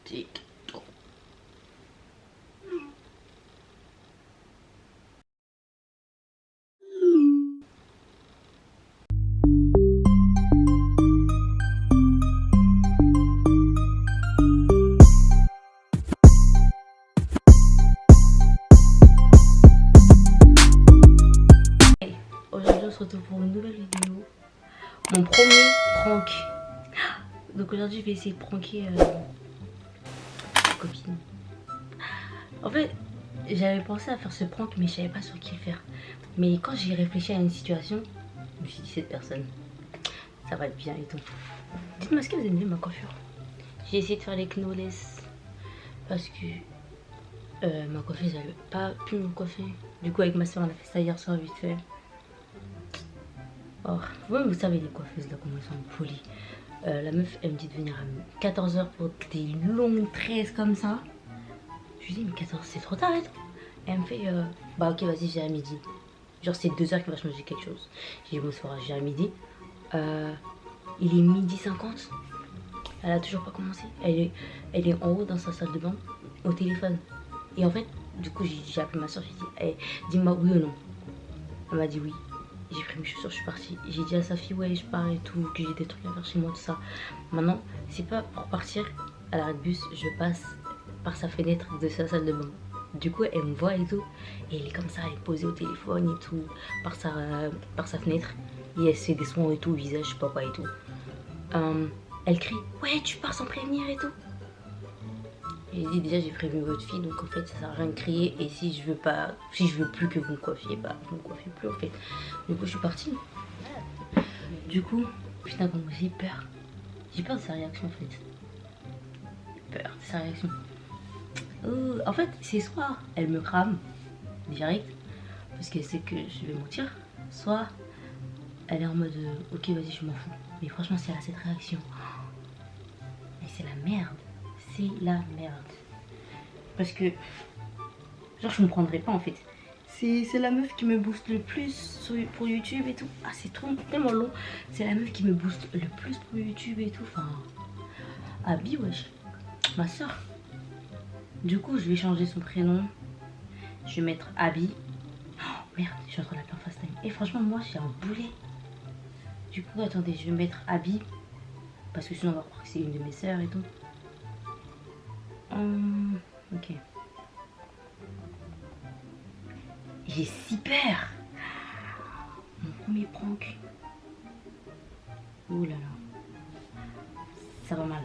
TikTok. Aujourd'hui on se retrouve pour une nouvelle vidéo. Mon premier prank. Donc aujourd'hui je vais essayer de pranker ma copine. En fait j'avais pensé à faire ce prank mais je savais pas sur qui le faire. Mais quand j'ai réfléchi à une situation, je me suis dit cette personne, ça va être bien et tout. Dites-moi ce que vous aimez ma coiffure. J'ai essayé de faire les knowless parce que ma coiffeuse elle n'avait pas pu me coiffer. Du coup avec ma soeur on a fait ça hier soir vite fait. Oh, vous savez les coiffeuses là comment elles sont polies. La meuf elle me dit de venir à 14 h pour des longues tresses comme ça. Je lui dis mais 14 c'est trop tard et tout. Elle me fait bah ok vas-y j'ai à midi. Genre c'est 2 h qu'il va changer quelque chose. J'ai dit bonsoir j'ai à midi. Il est midi 50. Elle a toujours pas commencé. Elle est en haut dans sa salle de bain au téléphone. Et en fait du coup j'ai appelé ma soeur. J'ai dit hey, dis-moi oui ou non. Elle m'a dit oui. J'ai pris mes chaussures, je suis partie. J'ai dit à sa fille, ouais, je pars et tout, que j'ai des trucs à faire chez moi, tout ça. Maintenant, c'est pas pour partir à l'arrêt de bus, je passe par sa fenêtre de sa salle de bain. Du coup, elle me voit et tout. Et elle est comme ça, elle est posée au téléphone et tout, par sa fenêtre. Et elle se fait des sons et tout, au visage, je sais pas quoi et tout. Elle crie, ouais, tu pars sans prévenir et tout. J'ai dit déjà j'ai prévenu votre fille donc en fait ça sert à rien de crier et si je veux plus que vous me coiffiez bah vous me coiffez plus en fait. Du coup je suis partie. Du coup putain comment j'ai peur. J'ai peur de sa réaction en fait. J'ai peur de sa réaction. En fait c'est soit elle me crame direct parce qu'elle sait que je vais mentir, soit elle est en mode ok vas-y je m'en fous. Mais franchement si elle a cette réaction, mais c'est la merde. C'est la merde. Parce que, genre, je ne comprendrais pas en fait. C'est la meuf qui me booste le plus pour YouTube et tout. Ah, c'est tellement long. C'est la meuf qui me booste le plus pour YouTube et tout. Enfin, Abby, wesh. Ma soeur. Du coup, je vais changer son prénom. Je vais mettre Abby. Oh, merde, je suis en train de l'appeler en fast time. Et franchement, moi, j'ai un boulet. Du coup, attendez, je vais mettre Abby. Parce que sinon, on va croire que c'est une de mes sœurs et tout. Ok. J'ai si peur. Mon premier prank. Ouh là là. Ça va mal.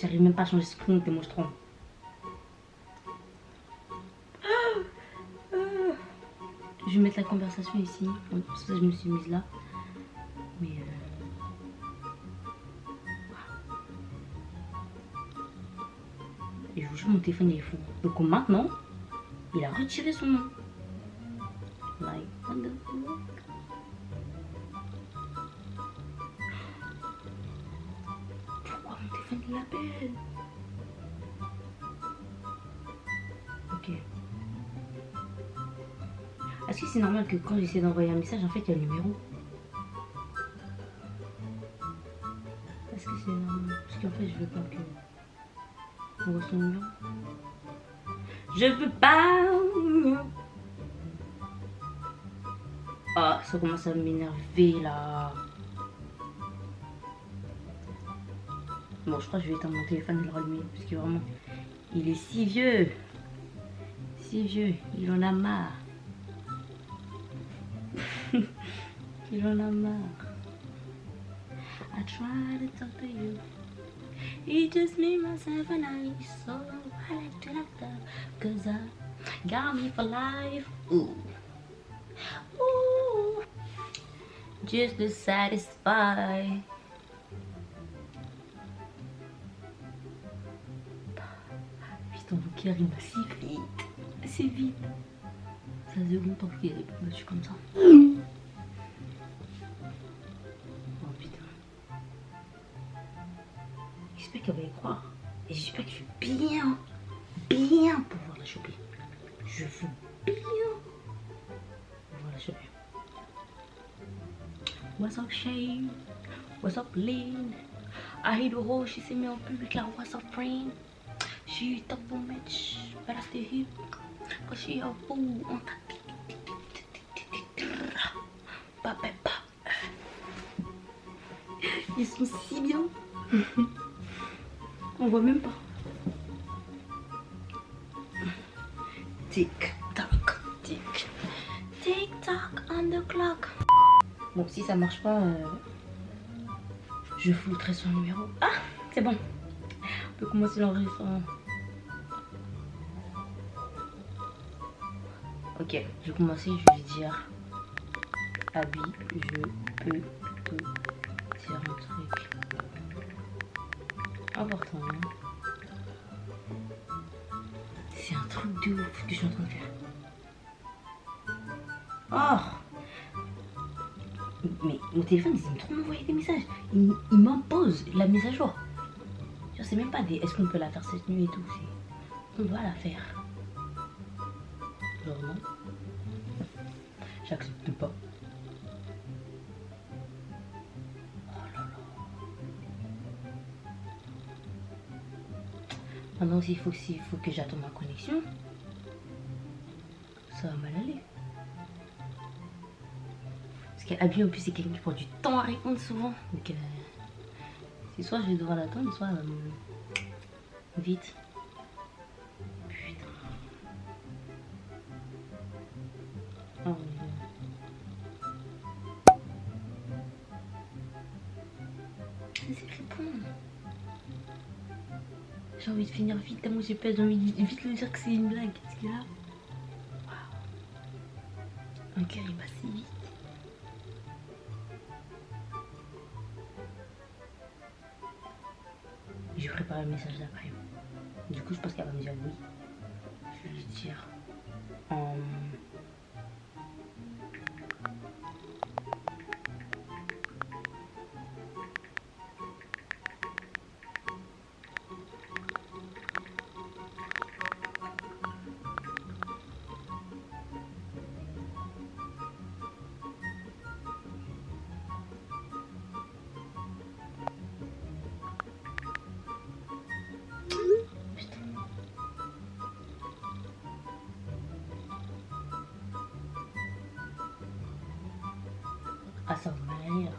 J'arrive même pas à changer ce prénom tellement je tremble. Je vais mettre la conversation ici. Pour ça je me suis mise là. Mais et je vous jure mon téléphone il est fou. Donc maintenant, il a retiré son nom. Like, what the fuck? Pourquoi mon téléphone il l'appelle? Ok. Est-ce que c'est normal que quand j'essaie d'envoyer un message, en fait, il y a le numéro? Est-ce que c'est normal? Parce qu'en fait, je veux pas que on voit son numéro. Je veux pas. Ah, ça commence à m'énerver là. Bon, je crois que je vais éteindre mon téléphone et le rallumer. Parce que vraiment, il est si vieux. Si vieux. Il en a marre. Il en a marre. I try to talk to you. It just me, myself and I. So I like to like that. Cause I got me for life. Ooh. Ooh. Just to satisfy. Putain, vous qui arrive si vite. Si vite. Ça faisait longtemps qu'il arrive. Je suis comme ça. Oh putain. J'espère qu'elle va y croire. Et j'espère que je vais bien pouvoir la choper. Je veux bien pouvoir la choper. What's up Shane? What's up Lynn? I hate the whole she see me en public like what's up friend. She top on bitch, but I still here. But she a fool on Ils sont si bien. On voit même pas. Tic tac, tic tac on the clock. Bon, si ça marche pas, je flouterai son numéro. Ah, c'est bon. On peut commencer l'enregistrement. Ok, je vais commencer, je vais dire Abby, je peux te dire un truc important. Hein. C'est un truc de ouf que je suis en train de faire. Oh! Mais mon téléphone, ils aiment trop m'envoyer des messages. Ils m'imposent la mise à jour. Je sais même pas est-ce qu'on peut la faire cette nuit et tout. On va la faire. Genre non. J'accepte pas. Oh là là. Maintenant aussi, il faut que j'attende ma connexion. Ça va mal aller. Parce qu'Abby en plus c'est quelqu'un qui prend du temps à répondre souvent. Donc c'est soit je vais devoir l'attendre, soit vite. Putain. Oh mon Dieu. Vas-y, réponds. J'ai envie de finir vite, tellement j'ai peur, j'ai envie de vite lui dire que c'est une blague. Parce que là, waouh, mon cœur il bat si vite. Je prépare le message d'après. Du coup, je pense qu'elle va me dire oui. Je vais lui dire. Ah, ça va mal aller là.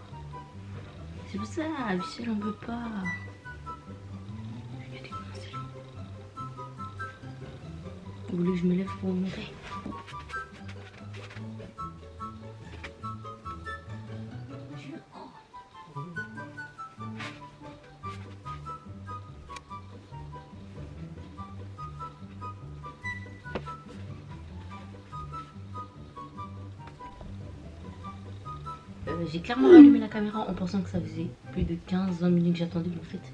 C'est pour ça, Michel, j'en peux pas. Regardez comment c'est long. Vous voulez que je me lève pour vous montrer? J'ai clairement allumé la caméra en pensant que ça faisait plus de 15-20 minutes que j'attendais, mais en fait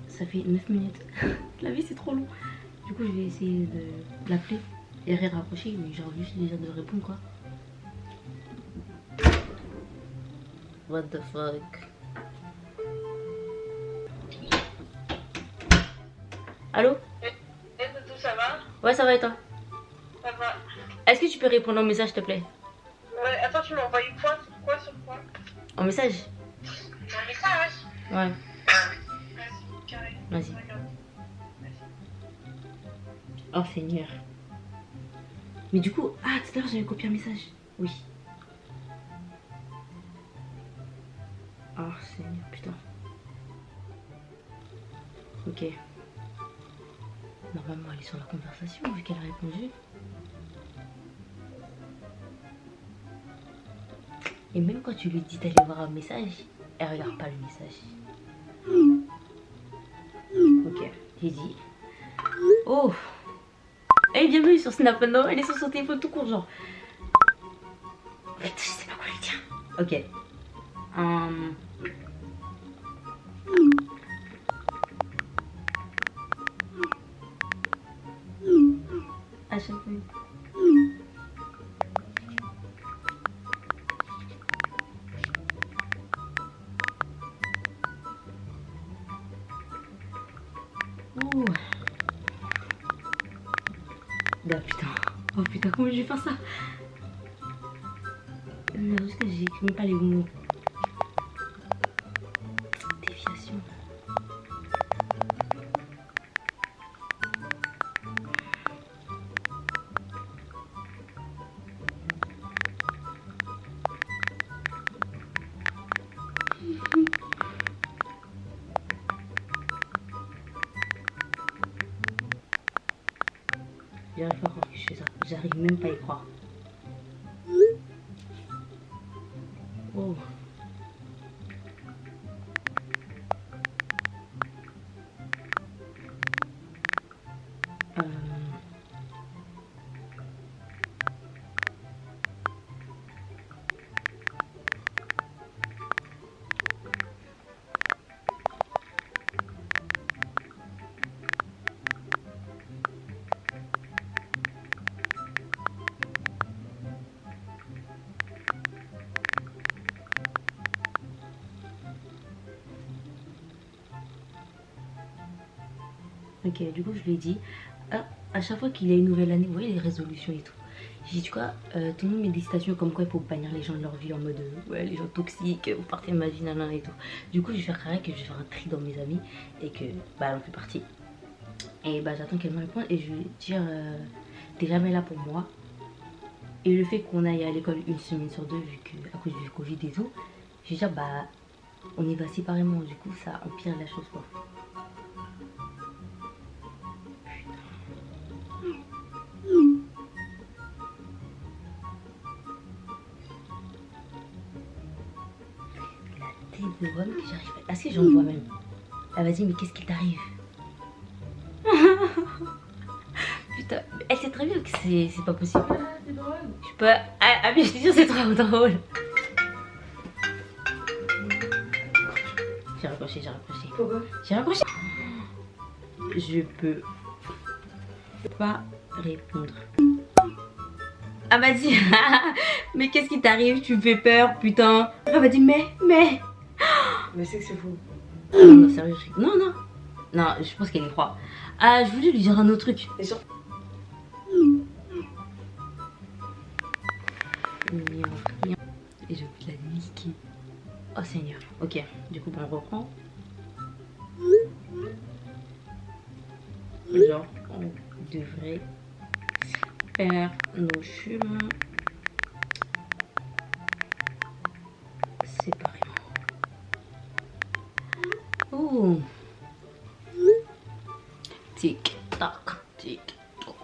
ça fait 9 minutes. La vie c'est trop long. Du coup je vais essayer de l'appeler et rien rapprocher, mais genre juste déjà de répondre quoi. What the fuck. Allô? Ça va? Ouais, ça va et toi? Ça va. Est-ce que tu peux répondre au message s'il te plaît? Ouais, attends, tu m'as envoyé quoi? Sur quoi? En message? Un message? Ouais. Vas-y, carré. Vas-y. Regarde. Oh Seigneur. Mais du coup, ah tout à l'heure j'avais copié un message. Oui. Oh Seigneur, putain. Ok. Normalement elle est sur la conversation vu qu'elle a répondu. Et même quand tu lui dis d'aller voir un message, elle regarde pas le message. Ok, j'ai dit. Oh, elle est bienvenue sur Snap maintenant, elle est sur son téléphone tout court genre. En fait, je sais pas quoi lui dire. Ok. À chaque fois. Ouh. Bah putain. Oh putain, comment je vais faire ça? Non, parce que j'écris même pas les mots. Déviation. J'arrive pas à croire que je fais ça. J'arrive même pas à y croire. Oh. Ok, du coup, je lui ai dit, à chaque fois qu'il y a une nouvelle année, vous voyez les résolutions et tout. J'ai dit, tu vois, tout le monde met des citations comme quoi il faut bannir les gens de leur vie en mode, ouais, les gens toxiques, vous partez de ma vie, nanana et tout. Du coup, je vais faire carré que je vais faire un tri dans mes amis et que, bah, elle en fait partie. Et bah, j'attends qu'elle me réponde et je vais dire, t'es jamais là pour moi. Et le fait qu'on aille à l'école une semaine sur deux, vu que, à cause du Covid et tout, je vais dire, bah, on y va séparément. Du coup, ça empire la chose, quoi. De voix, mais que j'arrive pas. Ah si, j'en vois même. Elle m'a dit, mais qu'est-ce qui t'arrive? Putain, elle sait très bien que c'est pas possible. C'est drôle. Je peux. Ah mais je te jure, c'est trop drôle. J'ai raccroché, j'ai raccroché. Pourquoi? J'ai raccroché. Je peux pas répondre. Elle m'a dit, mais qu'est-ce qui t'arrive? Tu me fais peur, putain. Elle m'a dit, mais. Mais c'est que c'est fou. Ah non, sérieux, non, non. Non, je pense qu'elle y croit. Ah, je voulais lui dire un autre truc. Et sur... Rien. Et je vais la niquer. Oh Seigneur. Ok, du coup, on reprend. Genre, on devrait faire nos chemins séparément. Oh. Tic tac, tic toc.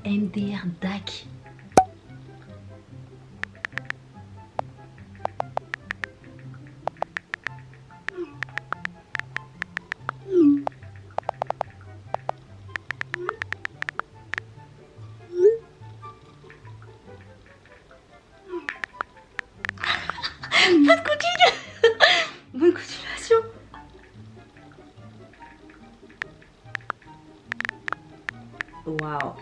MDR DAC. Bonne continuation. Waouh.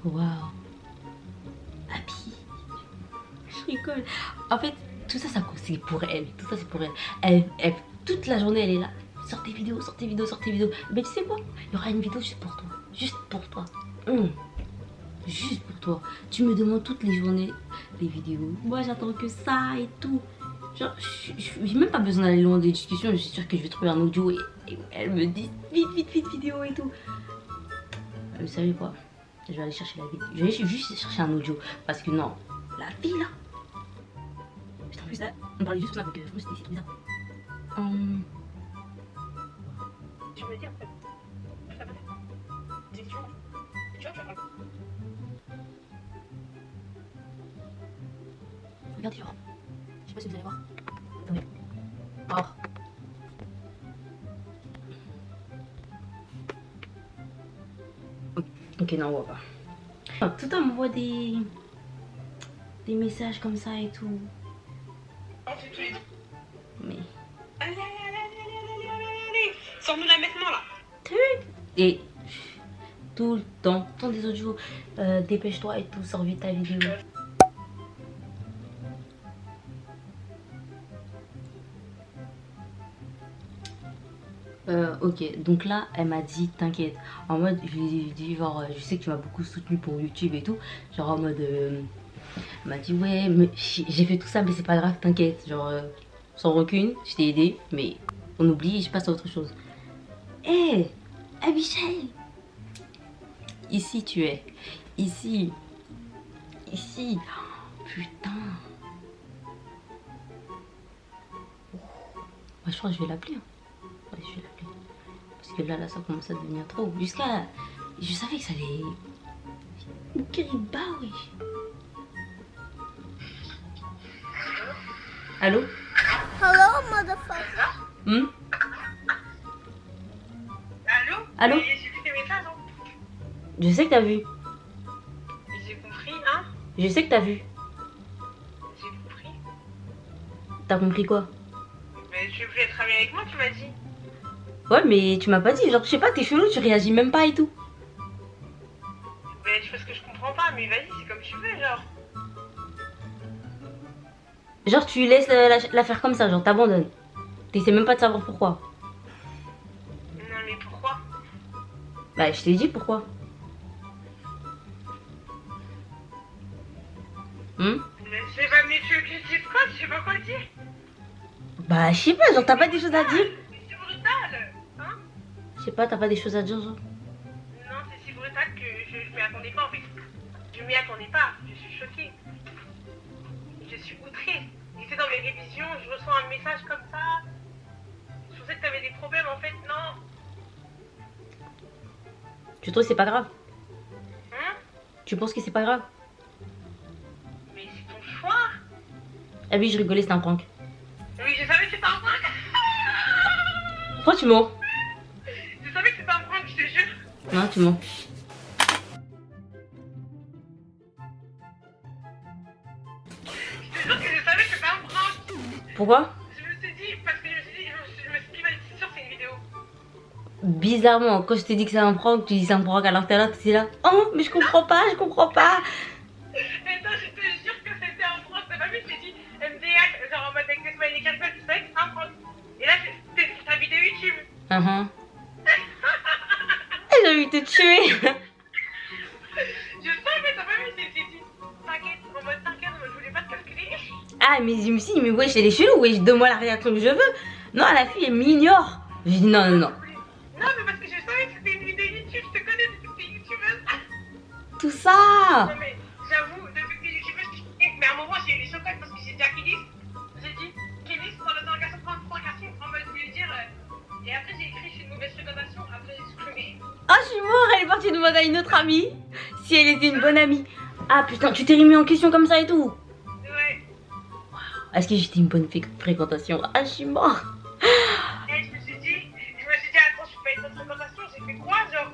Waouh. Happy. Je rigole. En fait, tout ça, c'est pour elle. Tout ça, c'est pour elle. Toute la journée, elle est là. Sortez vidéo, sortez vidéo, sortez vidéo. Mais tu sais quoi? Il y aura une vidéo juste pour toi. Juste pour toi. Juste pour toi. Tu me demandes toutes les journées des vidéos. Moi, j'attends que ça et tout. Genre, j'ai même pas besoin d'aller loin des discussions. Je suis sûre que je vais trouver un audio et elle me dit vite vidéo et tout. Vous savez quoi? Je vais aller chercher la vidéo. Je vais juste chercher un audio. Parce que non, la fille là. Putain, en plus là, on parlait juste là, donc je me suis dit, c'est bizarre. Je me dis en fait. Je t'appelle. Tu vois, tu vois. Regardez, genre. Je sais pas si vous allez voir. Attendez. Oh. Ok, non, on voit pas. Tout le temps, on m'envoie des messages comme ça et tout. Mais. Allez. Sors-nous là maintenant là. Et tout le temps des audios. Dépêche-toi et tout, sors vite ta vidéo. Ok, donc là, elle m'a dit, t'inquiète. En mode, je lui ai dit, genre, je sais que tu m'as beaucoup soutenu pour YouTube et tout. Genre en mode, Elle m'a dit ouais, mais j'ai fait tout ça, mais c'est pas grave, t'inquiète. Genre, sans rancune, je t'ai aidé, mais on oublie et je passe à autre chose. Hé, Michel, ici tu es. Ici. Ici. Oh, putain. Oh. Bah, je crois que je vais l'appeler. Hein. Ouais, je vais l'appeler. Parce que là, ça commence à devenir trop. Jusqu'à... Je savais que ça allait... Kiriba, oui. Allô? Hello, motherfucker. Allô? Allô? J'ai vu tes messages, hein. Je sais que t'as vu. J'ai compris, hein. Je sais que t'as vu. J'ai compris. T'as compris quoi? Mais tu voulais être amie avec moi, tu m'as dit. Ouais, mais tu m'as pas dit. Genre, je sais pas, t'es chelou, tu réagis même pas et tout. Mais parce que je comprends pas, mais vas-y, c'est comme tu veux, genre. Genre, tu laisses la faire comme ça, genre, t'abandonnes. T'essaies même pas de savoir pourquoi. Non, mais pourquoi? Bah, je t'ai dit pourquoi. Mais c'est pas, mais tu veux que je dise quoi? Tu sais pas quoi dire? Bah, je sais pas, genre, t'as pas des choses à dire? C'est brutal, hein? Je sais pas, t'as pas des choses à dire, genre? Non, c'est si brutal que je m'y attendais pas, en fait. Je m'y attendais pas, je suis choquée. Je suis outrée. J'étais dans mes révisions, je reçois un message comme ça. Je pensais que t'avais des problèmes, en fait, non. Tu trouves que c'est pas grave? Hein? Tu penses que c'est pas grave? Mais c'est ton choix. Ah oui, je rigolais, c'était un prank. Oui, je savais que c'était un prank. Pourquoi tu mens? Je savais que c'était un prank, je te jure. Non, tu mens. Je te jure que je savais que c'était un prank. Pourquoi? Je me suis dit, parce que je me suis dit, je me suis dit, vas-y, c'est sûr, c'est une vidéo. Bizarrement, quand je t'ai dit que c'est un prank, tu dis c'est un prank alors que t'es là, t'es là. Oh, mais je comprends pas, je comprends pas. Et toi, je te jure que c'était un prank. T'as pas vu, je t'ai dit, MDH, genre en mode avec des smileys quelque chose, tu savais que c'est un prank. Et là, c'était sur ta vidéo YouTube. J'ai envie de te tuer. Je savais, t'as pas vu, j'ai dit, t'inquiète, en mode t'inquiète, en mode je voulais pas te calculer. Ah, mais je me suis dit, mais wesh, elle est chelou, wesh, donne-moi la réaction que je veux. Non, la fille, elle m'ignore. J'ai dit non, non, non. Non, mais parce que je savais que c'était une vidéo YouTube, je te connais depuis que t'es youtubeuse. Tout ça. Non, mais j'avoue, depuis que t'es youtubeuse, mais à un moment, j'ai eu des chocottes parce que j'ai dit à Kélis, j'ai dit, Kélis, dans l'interrogation, prends une interrogation, en mode lui dire. Et après, j'ai écrit, je suis une mauvaise fréquentation, après, j'ai supprimé. Ah, je suis morte, elle est partie demander à une autre amie si elle était une bonne amie. Ah putain, tu t'es remis en question comme ça et tout. Ouais. Est-ce que j'étais une bonne fréquentation? Ah, je suis morte. Et je me suis dit, attends, je suis pas une bonne fréquentation, j'ai fait quoi, genre.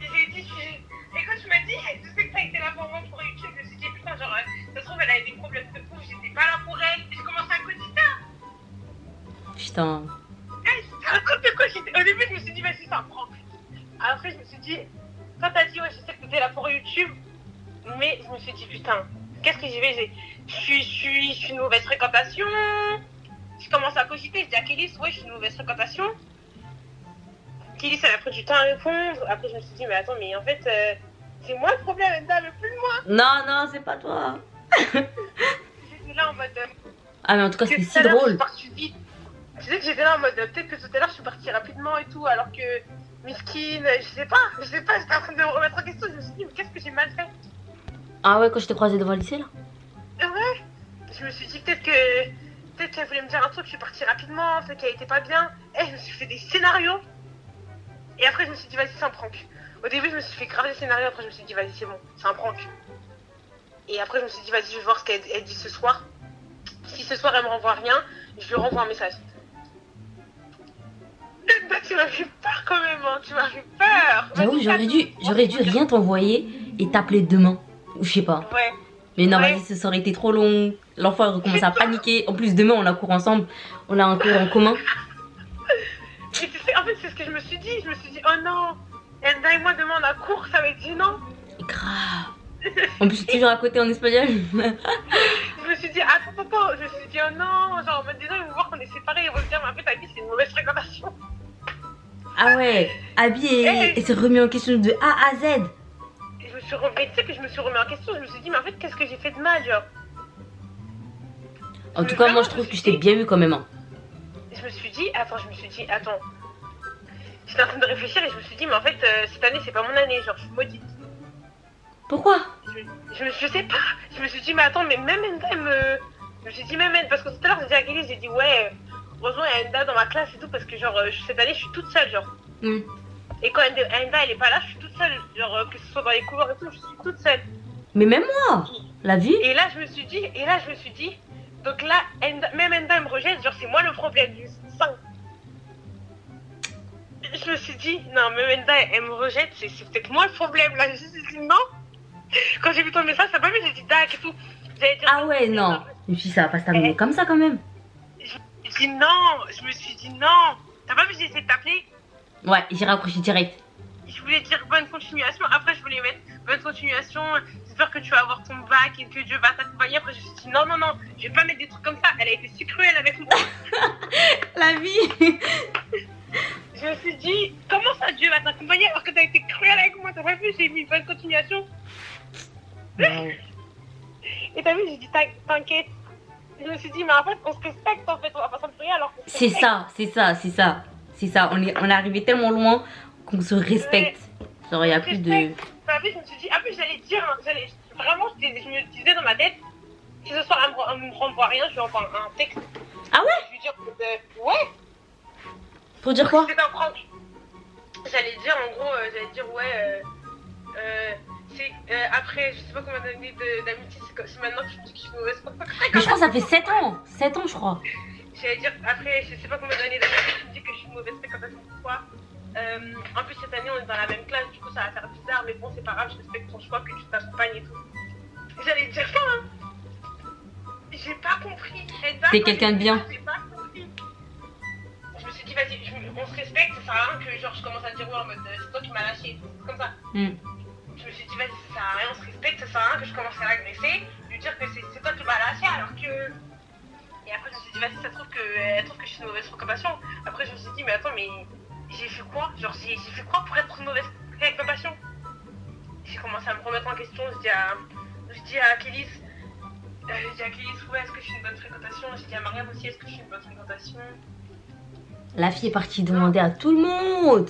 Et j'ai dit, et quand tu m'as dit, tu sais que t'as été là pour moi pour YouTube, je me suis dit, putain, genre, ça se trouve, elle avait des problèmes de ouf, j'étais pas là pour elle, et je commençais à cogiter ça. Putain. Raconte quoi, au début, je me suis dit, vas-y, c'est un prank. Après, je me suis dit, quand t'as dit, ouais, je sais que t'étais là pour YouTube, mais je me suis dit, putain, qu'est-ce que j'y vais, je suis une mauvaise fréquentation. Je commence à cogiter, je dis à Kélis, ouais, je suis une mauvaise fréquentation. Kélis, elle a pris du temps à répondre. Après, je me suis dit, mais attends, mais en fait, c'est moi le problème, Enda, mais plus moi. Non, non, c'est pas toi. J'étais là en mode. Ah, mais en tout cas, c'était si drôle. Tu sais que j'étais là en mode, peut-être que tout à l'heure, je suis partie rapidement et tout, alors que Miskine, je sais pas, j'étais en train de me remettre en question. Je me suis dit, mais qu'est-ce que j'ai mal fait? Ah ouais, quand je t'ai croisé devant le lycée là? Ouais. Je me suis dit, peut-être qu'elle voulait me dire un truc, je suis partie rapidement, peut-être qu'elle était pas bien. Et je me suis fait des scénarios. Et après, je me suis dit, vas-y, c'est un prank. Au début, je me suis fait grave des scénarios, après, je me suis dit, vas-y, c'est bon, c'est un prank. Et après, je me suis dit, vas-y, je vais voir ce qu'elle dit ce soir. Si ce soir, elle me renvoie rien, je lui renvoie un message. Bah, tu m'as fait peur quand même, hein. Tu m'as fait peur. J'avoue, j'aurais dû rien t'envoyer et t'appeler demain. Ou je sais pas. Ouais. Mais non, Ouais. vas-y, ça aurait été trop long. L'enfant elle recommence à paniquer. En plus, demain, on a cours ensemble. On a un cours en commun. En fait, c'est ce que je me suis dit. Je me suis dit, oh non, Enda et moi, demain, on a cours, ça va être gênant. Grave. En plus, je suis toujours à côté en espagnol. Je me suis dit, attends. Je me suis dit, oh non, genre, en mode, déjà, ils vont voir qu'on est séparés. Ils vont se dire, mais en fait, ta vie, c'est une mauvaise fréquentation. Ah ouais, Abby elle s'est remis en question de A à Z. Et je me suis tu sais que je me suis remis en question, je me suis dit, mais en fait, qu'est-ce que j'ai fait de mal, genre? En tout cas, moi je trouve que je t'ai bien vu quand même. Hein. Je me suis dit, attends. J'étais en train de réfléchir et je me suis dit, mais en fait, cette année, c'est pas mon année, genre, je suis maudite. Pourquoi? Je sais pas. Je me suis dit, mais attends, mais même Enda, je me suis dit, même Enda, parce que tout à l'heure, j'ai dit à Kelly, j'ai dit, ouais, heureusement, il y a Enda dans ma classe et tout, parce que, genre, cette année, je suis toute seule, genre. Mm. Et quand Enda, elle est pas là, je suis toute seule. Genre, que ce soit dans les couloirs et tout, je suis toute seule. Mais même moi, la vie. Et là, je me suis dit, donc là, même Enda, elle me rejette, genre, c'est moi le problème du sang. Je me suis dit, non, même Enda, elle me rejette, c'est peut-être moi le problème, là. Je me suis dit, non. Quand j'ai vu ton message, ça m'a vu, j'ai dit, dac et tout. Ah ouais, non. Je me suis dit, ça va pas se terminer comme ça quand même. Je me suis dit, non. T'as pas vu, j'ai essayé de t'appeler. Ouais, j'ai raccroché direct. Je voulais dire bonne continuation, après je voulais mettre bonne continuation, j'espère que tu vas avoir ton bac et que Dieu va t'accompagner. Après je me suis dit non, je vais pas mettre des trucs comme ça, elle a été si cruelle avec moi. La vie. Je me suis dit, comment ça Dieu va t'accompagner alors que t'as été cruelle avec moi? T'as pas vu, j'ai mis bonne continuation. Wow. Et t'as vu, j'ai dit t'inquiète. Je me suis dit, mais en fait on se respecte en fait, on va pas s'enfuir alors qu'on se C'est respecte. ça. On est arrivé tellement loin qu'on se respecte. Genre, il y a plus de... T'as vu, je me suis dit, j'allais dire, vraiment, je me disais dans ma tête, si ce soir elle me renvoie rien, je lui envoie un texte. Ah ouais? Je lui dire, ouais. Pour dire quoi? C'était un prank. J'allais dire, en gros, ouais, après, je sais pas combien d'années d'amitié, c'est maintenant que je me dis que je suis mauvaise. Mais je crois que ça fait 7 ans. 7 ans, je crois. J'allais dire, après, je sais pas combien d'années d'amitié, je me dis que je suis mauvaise fréquentation pour toi. En plus, cette année, on est dans la même classe, du coup, ça va faire bizarre, mais bon, c'est pas grave, je respecte ton choix, que tu t'accompagnes et tout. J'allais dire ça, hein. J'ai pas compris. T'es quelqu'un de bien. J'ai pas compris. Je me suis dit, vas-y, on se respecte, ça sert à rien que genre je commence à dire ouais en mode c'est toi qui m'as lâché, comme ça. Mm. Je me suis dit, vas-y, ça sert à rien, on se respecte, ça sert à rien que je commence à l'agresser, lui dire que c'est toi qui m'as lâché alors que. Et après, je me suis dit, vas-y, ça trouve elle trouve que je suis une mauvaise fréquentation. Après, je me suis dit, mais attends, mais j'ai fait quoi? Genre, j'ai fait quoi pour être une mauvaise fréquentation? J'ai commencé à me remettre en question, je dis à Kélis, ouais, est-ce que je suis une bonne fréquentation? J'ai dit à Mariam aussi, est-ce que je suis une bonne fréquentation? La fille est partie demander à tout le monde.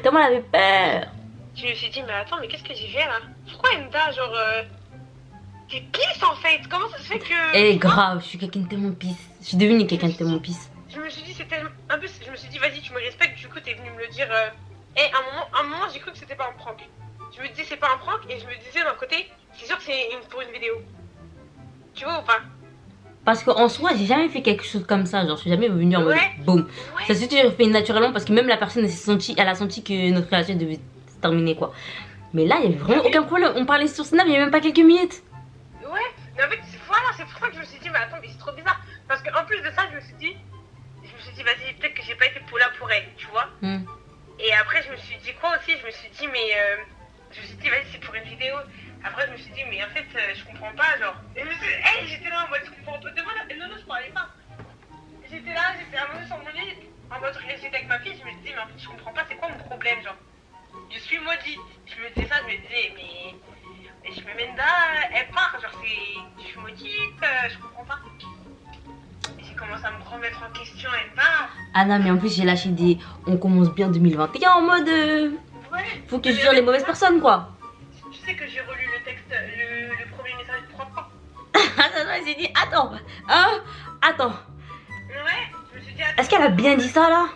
Tellement elle avait peur. Je me suis dit, mais attends, mais qu'est-ce que j'ai fait là? Pourquoi Enda, genre, t'es pisse en fait? Comment ça se fait que. Eh, grave, je suis quelqu'un de tellement pisse. Je suis devenue quelqu'un de tellement pisse. Je me suis dit, c'est tellement. En plus, je me suis dit, vas-y, tu me respectes, du coup, t'es venu me le dire. Et à un moment, j'ai cru que c'était pas un prank. Je me disais, c'est pas un prank, et je me disais d'un côté, c'est sûr que c'est pour une vidéo. Tu vois ou pas? Parce qu'en soi, j'ai jamais fait quelque chose comme ça. Genre, je suis jamais venue en mode boum. Ouais. Ça s'est toujours fait naturellement parce que même la personne elle a senti que notre relation devait se terminer quoi. Mais là, il y avait vraiment aucun problème. On parlait sur Snap, il y avait même pas quelques minutes. Ouais, mais en fait, voilà, c'est pour ça que je me suis dit, mais attends, mais c'est trop bizarre. Parce qu'en plus de ça, je me suis dit, vas-y, peut-être que j'ai pas été là pour elle, tu vois. Et après, je me suis dit quoi aussi? Je me suis dit, vas-y, c'est pour une vidéo. Après, je me suis dit, mais en fait, je comprends pas, genre. Et j'étais là en mode, je comprends pas. Non, je parlais pas. J'étais allongée sur mon lit, en mode, j'étais avec ma fille, je me disais, mais en fait, je comprends pas, c'est quoi mon problème, genre. Je suis maudite. Je me disais ça, je me disais, mais je me Menda, elle part, genre, je suis maudite, je comprends pas. J'ai commencé à me remettre en question, elle part. Ah non, mais en plus, j'ai lâché des. On commence bien 2021 en mode. Ouais. Faut que je jure les mauvaises personnes, quoi. Tu sais que j'ai relu le texte, le premier message 3 fois. Attends, j'ai dit, attends. Attends. Ouais, je me suis dit, attends. Est-ce qu'elle a bien dit ça là?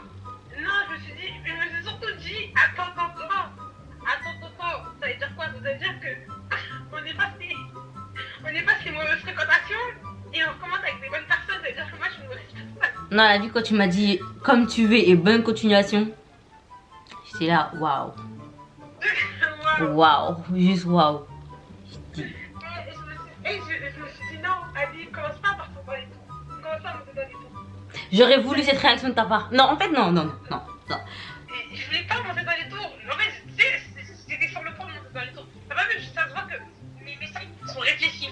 Non, je me suis surtout dit, attends. Ça veut dire quoi? Ça veut dire que on est passé mauvaise fréquentation et on recommence avec des bonnes personnes. Ça veut dire que moi je suis une mauvaise personne. Non, la vie quand tu m'as dit comme tu veux et bonne continuation, j'étais là, waouh. Waouh, juste waouh. Je me suis dit non, Ali, commence pas par ton les tours. Commence pas à me donner des tours. J'aurais voulu cette réaction de ta part. Non, en fait, non. Et je voulais pas monter dans les tours. En fait, j'étais sur le point de monter dans les tours. T'as pas vu, ça se voit que mes messages sont réfléchis.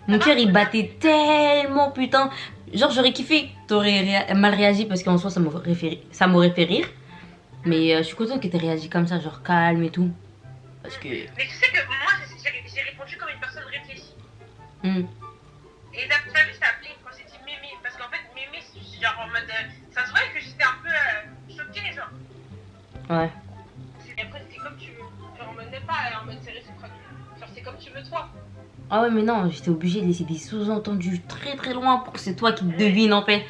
Mon cœur il battait tellement, putain. Genre, j'aurais kiffé. T'aurais mal réagi parce qu'en soi, ça m'aurait fait rire. Mais je suis contente que t'aies réagi comme ça, genre calme et tout. Parce que... Mais tu sais que moi, j'ai répondu comme une personne réfléchie. Hmm. Et t'as vu, je t'ai appelé quand j'ai dit mémé. Parce qu'en fait, mémé, c'est genre en mode. Ça se voyait que j'étais un peu choquée, genre. Ouais. Et après, c'était comme tu veux. Genre en mode, n'est pas en mode c'est réciproque. Genre, c'est comme tu veux, toi. Ah ouais, mais non, j'étais obligée de laisser des sous-entendus très très loin pour que c'est toi qui devine en fait.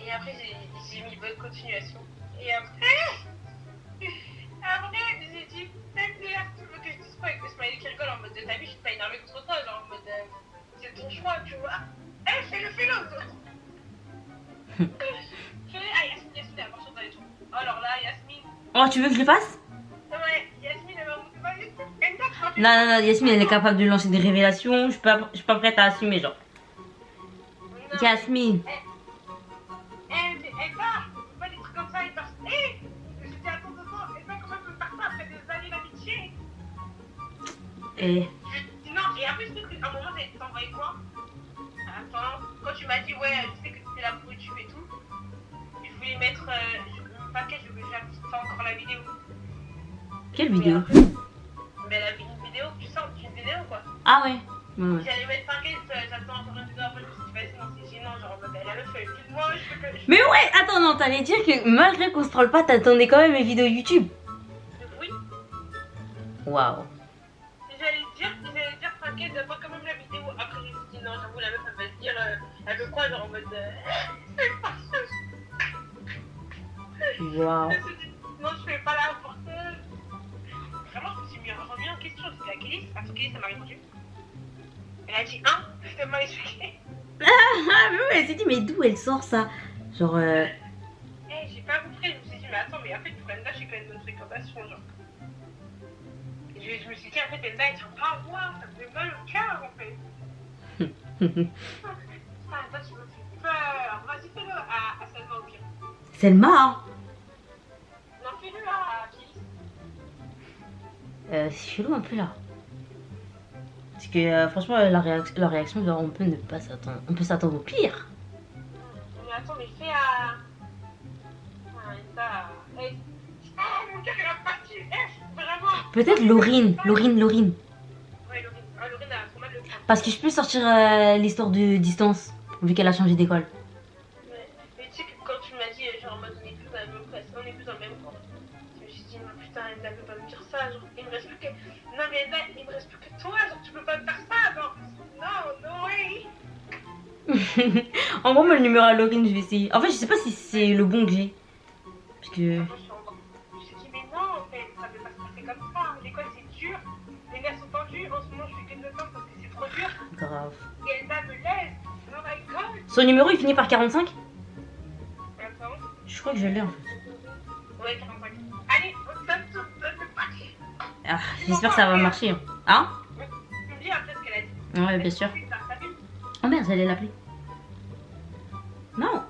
Et après, j'ai mis bonne continuation. Et après, j'ai dit, MDR, tu veux que je dise quoi avec le smiley qui rigole en mode de ta vie, je suis pas énervée contre toi, genre en mode c'est ton choix, tu vois. Eh, fais l'autre. Je fais, ah, Yasmine, elle marche dans les trous. Alors là, Yasmine. Oh, tu veux que je le fasse? Ouais, Yasmine, elle va monter dans les trous. Non, Yasmine, elle est capable de lancer des révélations. Je suis pas prête à assumer, genre. Non. Yasmine. Elle part, on peut pas des trucs comme ça, elle part. Hé, je dis attends, elle part comment elle peut faire ça après des années d'amitié. Et... Non, et après, je sais qu'à un moment, j'ai t'envoyé quoi? Attends, quand tu m'as dit, ouais, je sais que c'était la pour YouTube et tout, je voulais mettre un paquet, je voulais faire encore la vidéo. Quelle vidéo? Mais elle avait une vidéo, tu sens, une vidéo quoi. Ah ouais. Ouais. J'allais mettre paquet, j'attends encore une vidéo après, je me suis dit, vas-y, non, c'est gênant, genre, elle a le feuille. Moi, je peux que. Mais ouais, attends, non, t'allais dire que malgré qu'on se troll pas, t'attendais quand même mes vidéos YouTube. Oui. Waouh. J'allais dire, t'inquiète, pas quand même la vidéo. Après, je me suis dit, non, j'avoue, la meuf, elle va se dire, elle veut quoi, genre en mode. C'est pas ça. Waouh. Je me suis dit, non, je fais pas la porteuse. Vraiment, je me suis remis en question. C'était à Kélis. Attends, Kélis, elle m'a répondu. Elle a dit, je t'ai mal expliqué. Ah, mais ouais, elle s'est dit, mais d'où elle sort ça? Genre, J'ai pas compris. Je me suis dit, mais attends, mais en fait, pour Enda, j'ai quand même une bonne fréquentation, genre. Je me suis dit, en fait, Enda, elle tient pas à moi. Ça me fait mal au cœur, en fait. Toi, tu me fais peur. Vas-y, fais-le à Selma, au pire. Selma, hein? Non, fais-le à Kélis. C'est chelou un peu là. Parce que franchement, la réaction, genre, on peut ne pas s'attendre. On peut s'attendre au pire. Mais attends, mais fais à. Enda. Mon cœur, il a parti. Vraiment. Peut-être Laurine. Ouais, Laurine. Laurine A trop mal le prendre. Parce que je peux sortir l'histoire de distance, vu qu'elle a changé d'école. Ouais. Mais tu sais que quand tu m'as dit, genre, en mode, on est plus dans la même classe, on est plus dans le même cours, je me suis dit, non, putain, Enda peut pas me dire ça, genre, il me reste plus que. Non, mais Enda, il me reste plus que toi, genre, tu peux pas me faire ça, genre. Non, no way. En gros, moi, le numéro à Laurine, je vais essayer. En fait, je sais pas si c'est le bon que j'ai. Parce que. Je me suis dit, mais non, en fait, ça peut pas se passer comme ça. L'école, c'est dur. Les nerfs sont tendus. En ce moment, je fais que de temps parce que c'est trop dur. Grave. Et Enda me laisse. Oh my god. Son numéro, il finit par 45? Attends. Je crois que je l'ai en fait. Ouais, 45. Allez, on donne tout, donne le pack. Ah, j'espère que ça va marcher. Hein? Tu me dis après ce qu'elle a dit. Ouais, bien sûr. T'as vu? Oh merde, j'allais l'appeler. Non.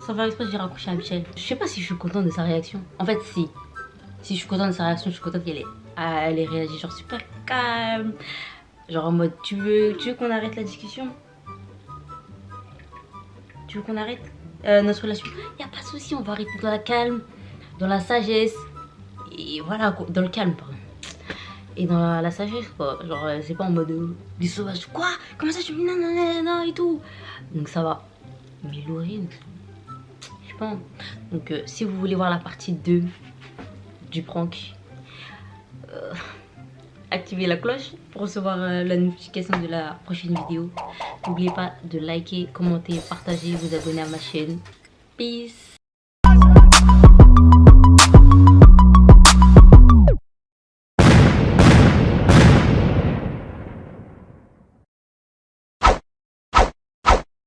Sans faire exprès, j'ai raccroché à Michel. Je sais pas si je suis contente de sa réaction. En fait, si. Si je suis contente de sa réaction, je suis contente elle ait réagi genre super calme. Genre en mode, tu veux qu'on arrête la discussion? Tu veux qu'on arrête notre relation? Y a pas de souci, on va arrêter dans la calme, dans la sagesse. Et voilà, dans le calme, pardon. Et dans la sagesse, quoi. Genre, c'est pas en mode des sauvages. Quoi? Comment ça, tu me dis non et tout? Donc ça va. Mais Laurine, je sais pas. Donc, si vous voulez voir la partie 2 du prank, activez la cloche pour recevoir la notification de la prochaine vidéo. N'oubliez pas de liker, commenter, partager, vous abonner à ma chaîne. Peace!